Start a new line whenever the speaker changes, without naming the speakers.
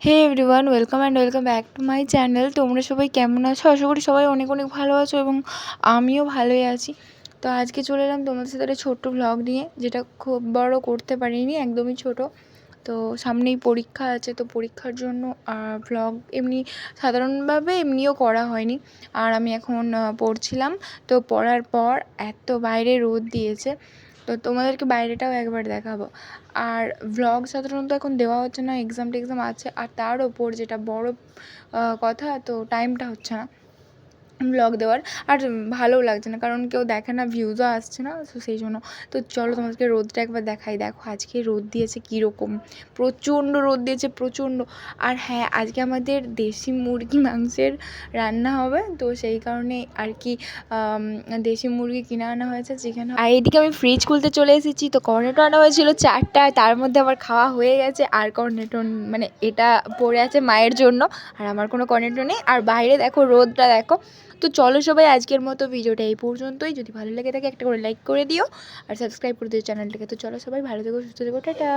Hey everyone, welcome back to my channel. তোমরা সবাই কেমন আছো? আশা করি সবাই অনেক অনেক ভালো আছো এবং আমিও ভালোই আছি। তো আজকে চলে এলাম তোমাদের সাথে একটা ছোট্ট ভ্লগ নিয়ে, যেটা খুব বড় করতে পারিনি, একদমই ছোট। তো সামনেই পরীক্ষা আছে, তো পরীক্ষার জন্য ভ্লগ এমনি সাধারণভাবে এমনিও করা হয়নি। আর আমি এখন পড়ছিলাম। তো পড়ার পর এত বাইরে রোদ দিয়েছে, তো তোমাদেরকে বাইরেটাও একবার দেখাবো। আর ভ্লগ সাধারণত এখন দেওয়া হচ্ছে না, এক্সাম টেক্সাম আছে, আর তার ওপর যেটা বড় কথা, তো টাইমটা হচ্ছে না ব্লগ দেওয়ার। আর ভালোও লাগছে না, কারণ কেউ দেখে না, ভিউজও আসছে না, তো সেই জন্য। তো চলো তোমাদেরকে রোদটা একবার দেখাই। দেখো আজকে রোদ দিয়েছে কীরকম, প্রচণ্ড রোদ দিয়েছে, প্রচণ্ড। আর হ্যাঁ, আজকে আমাদের দেশি মুরগি মাংসের রান্না হবে, তো সেই কারণে আর কি দেশি মুরগি কিনে আনা হয়েছে, চিকেন। আর এইদিকে আমি ফ্রিজ খুলতে চলে এসেছি। তো কর্নেটো আনা হয়েছিল 4টা, তার মধ্যে আবার খাওয়া হয়ে গেছে। আর কর্নেটো মানে এটা পড়ে আছে মায়ের জন্য, আর আমার কোনো কর্নেটো নেই। আর বাইরে দেখো রোদটা দেখো। তো চলো সবাই, আজকের মতো ভিডিওটা এই পর্যন্তই। যদি ভালো লেগে থাকে একটা করে লাইক করে দিও আর সাবস্ক্রাইব করে দিও চ্যানেলটাকে। তো চলো সবাই, ভালো থেকো, সুস্থ থেকো, টাটা।